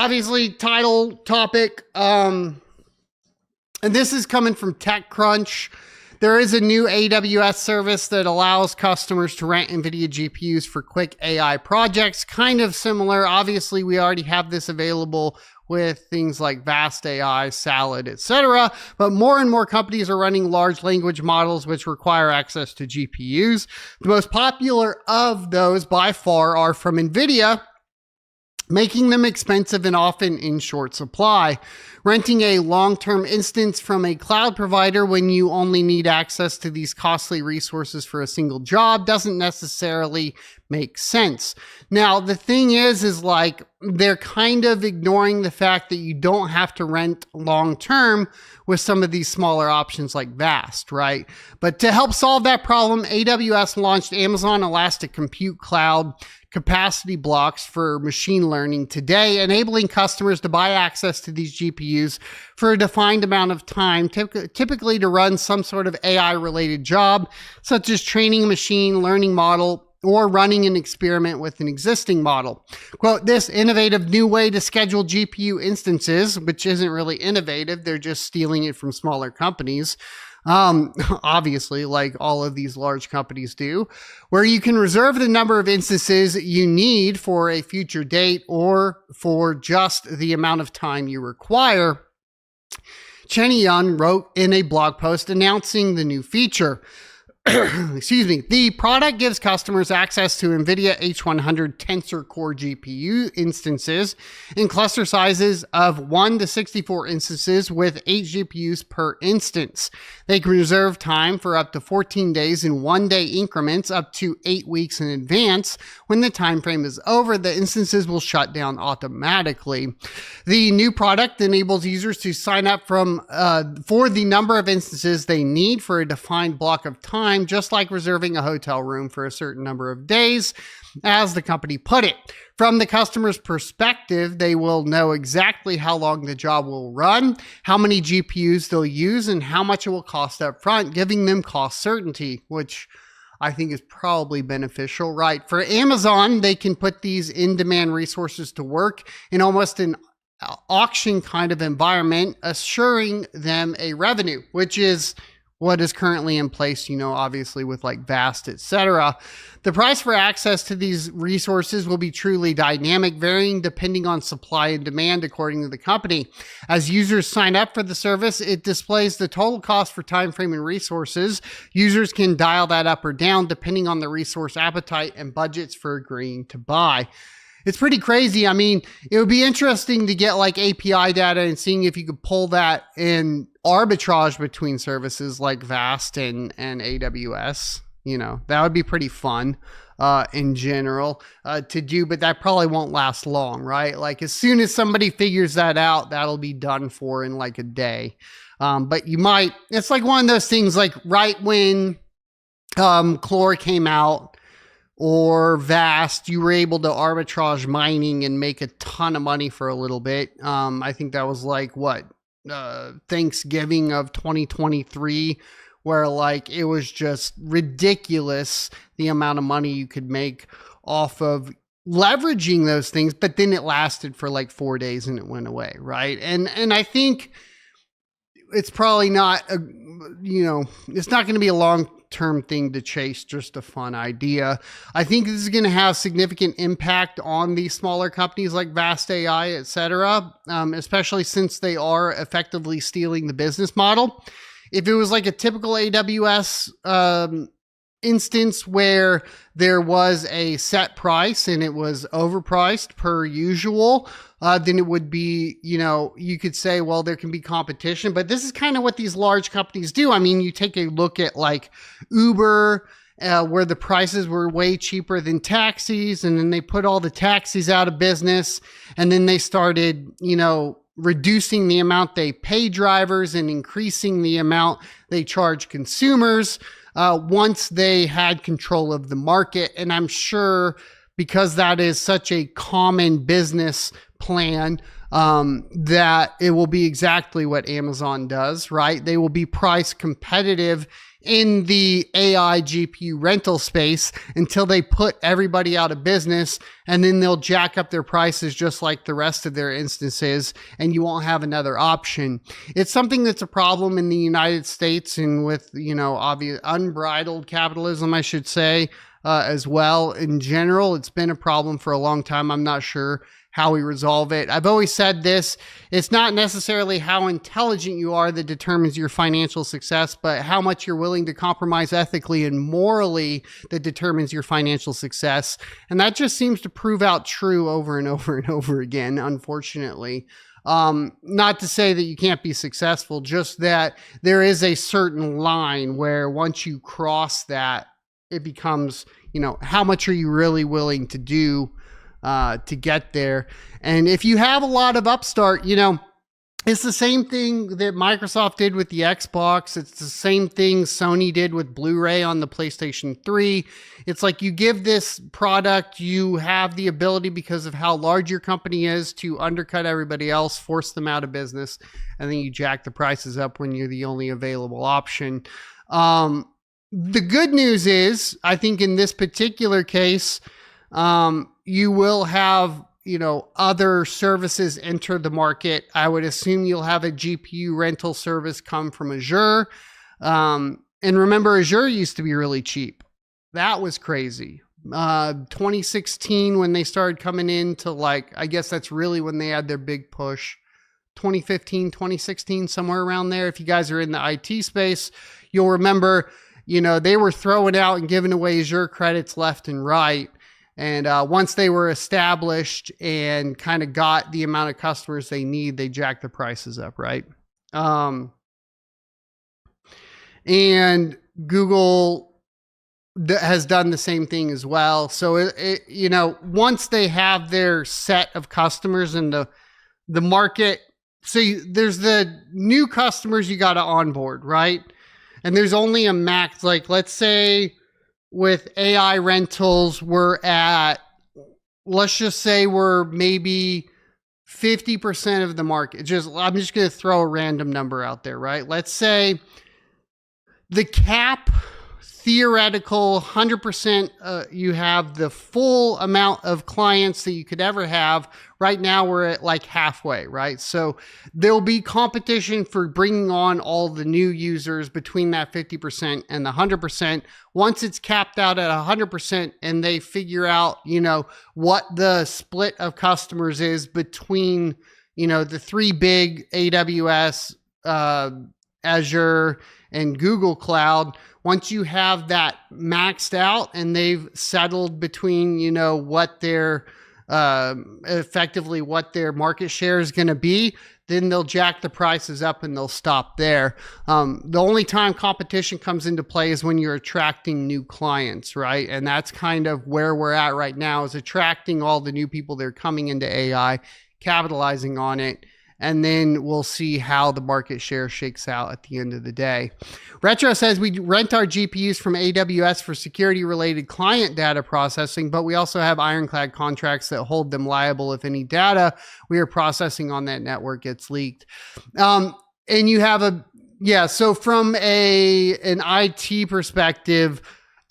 obviously title topic. And this is coming from TechCrunch. There is a new AWS service that allows customers to rent NVIDIA GPUs for quick AI projects. Kind of similar. Obviously, we already have this available with things like Vast AI, Salad, etc. But more and more companies are running large language models which require access to GPUs. The most popular of those by far are from NVIDIA, making them expensive and often in short supply. Renting a long-term instance from a cloud provider when you only need access to these costly resources for a single job doesn't necessarily make sense. Now, the thing is like they're kind of ignoring the fact that you don't have to rent long-term with some of these smaller options like Vast, right? But to help solve that problem, AWS launched Amazon Elastic Compute Cloud capacity blocks for machine learning today, enabling customers to buy access to these GPUs for a defined amount of time, typically to run some sort of AI-related job, such as training a machine learning model or running an experiment with an existing model. Quote, this innovative new way to schedule GPU instances, which isn't really innovative, they're just stealing it from smaller companies, obviously, like all of these large companies do, where you can reserve the number of instances you need for a future date or for just the amount of time you require. Chenny Yun wrote in a blog post announcing the new feature. Excuse me. The product gives customers access to NVIDIA H100 Tensor Core GPU instances in cluster sizes of 1 to 64 instances with 8 GPUs per instance. They can reserve time for up to 14 days in 1-day increments up to 8 weeks in advance. When the time frame is over, the instances will shut down automatically. The new product enables users to sign up for the number of instances they need for a defined block of time, just like reserving a hotel room for a certain number of days, as the company put it. From the customer's perspective, they will know exactly how long the job will run, how many GPUs they'll use, and how much it will cost up front, giving them cost certainty, which I think is probably beneficial, right? For Amazon, they can put these in-demand resources to work in almost an auction kind of environment, assuring them a revenue, which is what is currently in place, obviously with like Vast, etc. The price for access to these resources will be truly dynamic, varying depending on supply and demand, according to the company. As users sign up for the service, it displays the total cost for time frame and resources. Users can dial that up or down depending on the resource appetite and budgets for agreeing to buy. It's pretty crazy. I mean, it would be interesting to get like API data and seeing if you could pull that in arbitrage between services like Vast and AWS. That would be pretty fun in general to do, but that probably won't last long, right? Like as soon as somebody figures that out, that'll be done for in like a day. But it's like one of those things like right when Chlor came out, or Vast, you were able to arbitrage mining and make a ton of money for a little bit. I think that was like Thanksgiving of 2023, where like it was just ridiculous the amount of money you could make off of leveraging those things. But then it lasted for like 4 days and it went away, right? And I think it's probably not it's not going to be a long-term thing to chase, just a fun idea. I think this is going to have significant impact on these smaller companies like Vast AI, etc., especially since they are effectively stealing the business model. If it was like a typical AWS instance where there was a set price and it was overpriced per usual, then it would be, you could say, well, there can be competition, but this is kind of what these large companies do. I mean, you take a look at like Uber, where the prices were way cheaper than taxis, and then they put all the taxis out of business, and then they started, reducing the amount they pay drivers and increasing the amount they charge consumers once they had control of the market. And I'm sure because that is such a common business plan, that it will be exactly what Amazon does, right? They will be price competitive in the AI GPU rental space until they put everybody out of business, and then they'll jack up their prices just like the rest of their instances, and you won't have another option. It's something that's a problem in the United States, and with, obvious unbridled capitalism, I should say, as well. In general, it's been a problem for a long time. I'm not sure how we resolve it. I've always said this, it's not necessarily how intelligent you are that determines your financial success, but how much you're willing to compromise ethically and morally that determines your financial success. And that just seems to prove out true over and over and over again, unfortunately. Not to say that you can't be successful, just that there is a certain line where once you cross that, it becomes, how much are you really willing to do to get there? And if you have a lot of upstart, it's the same thing that Microsoft did with the Xbox. It's the same thing Sony did with Blu-ray on the PlayStation 3. It's like you give this product, you have the ability, because of how large your company is, to undercut everybody else, force them out of business, and then you jack the prices up when you're the only available option. The good news is, I think in this particular case, you will have, other services enter the market. I would assume you'll have a GPU rental service come from Azure. And remember, Azure used to be really cheap. That was crazy. 2016, when they started coming into, I guess that's really when they had their big push. 2015, 2016, somewhere around there. If you guys are in the IT space, you'll remember, they were throwing out and giving away Azure credits left and right. And once they were established and kind of got the amount of customers they need, they jacked the prices up, right? And Google has done the same thing as well. So, once they have their set of customers in the market, so there's the new customers you got to onboard, right? And there's only a max, let's say, with AI rentals, we're at, let's just say we're maybe 50% of the market. I'm just going to throw a random number out there, right? Let's say the cap, theoretical 100%, you have the full amount of clients that you could ever have. Right now we're at halfway, right? So there'll be competition for bringing on all the new users between that 50% and the 100%. Once it's capped out at 100% and they figure out, what the split of customers is between, the three big AWS, Azure, and Google Cloud. Once you have that maxed out and they've settled between, what their effectively what their market share is going to be, then they'll jack the prices up and they'll stop there. The only time competition comes into play is when you're attracting new clients, right? And that's kind of where we're at right now, is attracting all the new people that are coming into AI, capitalizing on it. And then we'll see how the market share shakes out at the end of the day. Retro says we rent our GPUs from AWS for security-related client data processing, but we also have ironclad contracts that hold them liable if any data we are processing on that network gets leaked. And you have so from an IT perspective,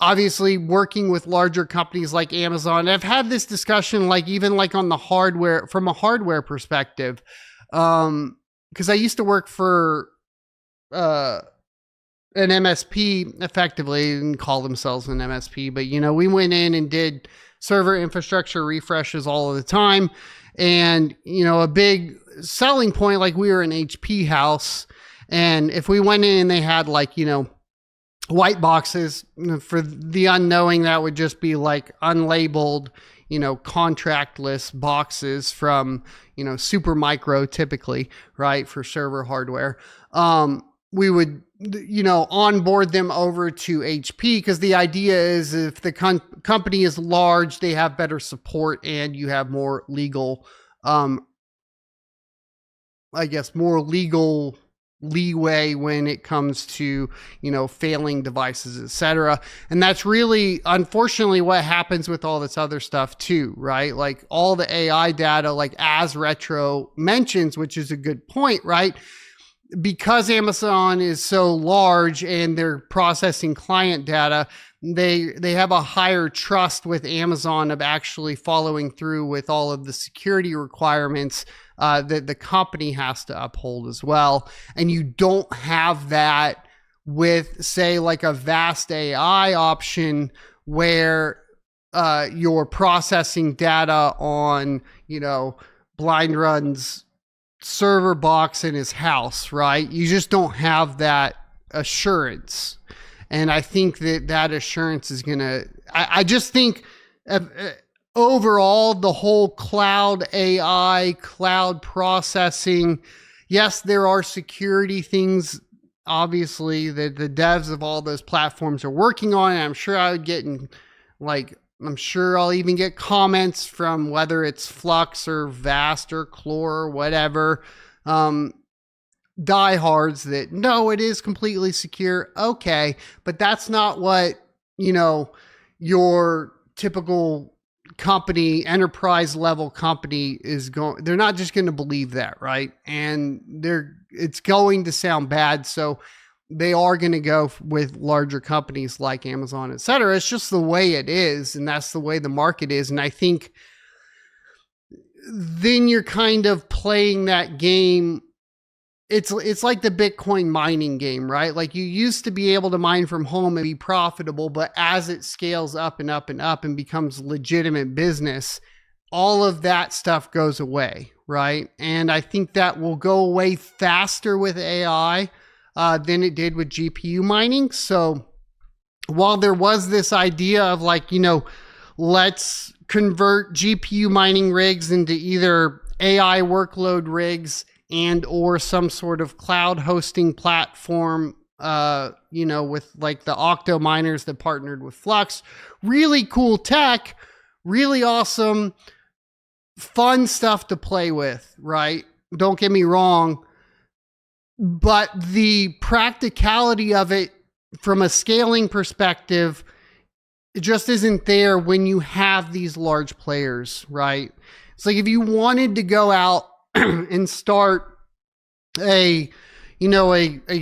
obviously working with larger companies like Amazon, I've had this discussion even on the hardware, from a hardware perspective. Because I used to work for an MSP, effectively, and call themselves an MSP, but we went in and did server infrastructure refreshes all of the time. And a big selling point, we were an HP house, and if we went in and they had white boxes, for the unknowing, that would just be unlabeled, contractless boxes from, Super Micro, typically, right, for server hardware. We would, onboard them over to HP, because the idea is if the company is large, they have better support and you have more legal, more legal leeway when it comes to, failing devices, etc. And that's really, unfortunately, what happens with all this other stuff too, right? All the AI data, as Retro mentions, which is a good point, right? because Amazon is so large and they're processing client data, they have a higher trust with Amazon of actually following through with all of the security requirements that the company has to uphold as well. And you don't have that with, say, like a vast AI option where you're processing data on, Blind Run's server box in his house, right? You just don't have that assurance. And I think that assurance is going to, I just think overall, the whole cloud AI, cloud processing, yes, there are security things, obviously, that the devs of all those platforms are working on. And I'm sure I would get I'm sure I'll even get comments from whether it's Flux or Vast or Clore or whatever, diehards that no, it is completely secure. Okay, but that's not what your typical company, enterprise level company is going. They're not just going to believe that, right? And it's going to sound bad, so they are going to go with larger companies like Amazon, et cetera. It's just the way it is, and that's the way the market is. And I think then you're kind of playing that game. It's like the Bitcoin mining game, right? Like you used to be able to mine from home and be profitable, but as it scales up and up and up and becomes legitimate business, all of that stuff goes away, right? And I think that will go away faster with AI than it did with GPU mining. So while there was this idea of let's convert GPU mining rigs into either AI workload rigs and or some sort of cloud hosting platform, with like the Octo miners that partnered with Flux. Really cool tech, really awesome, fun stuff to play with, right? Don't get me wrong. But the practicality of it from a scaling perspective, it just isn't there when you have these large players, right? It's like if you wanted to go out and start a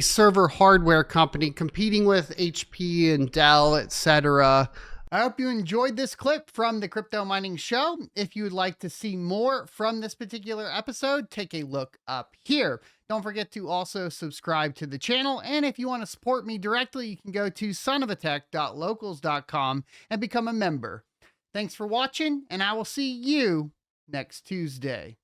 server hardware company competing with HP and Dell, etc. I hope you enjoyed this clip from the Crypto Mining Show. If you would like to see more from this particular episode, take a look up here. Don't forget to also subscribe to the channel. And if you want to support me directly, you can go to sonofatech.locals.com and become a member. Thanks for watching, and I will see you next Tuesday.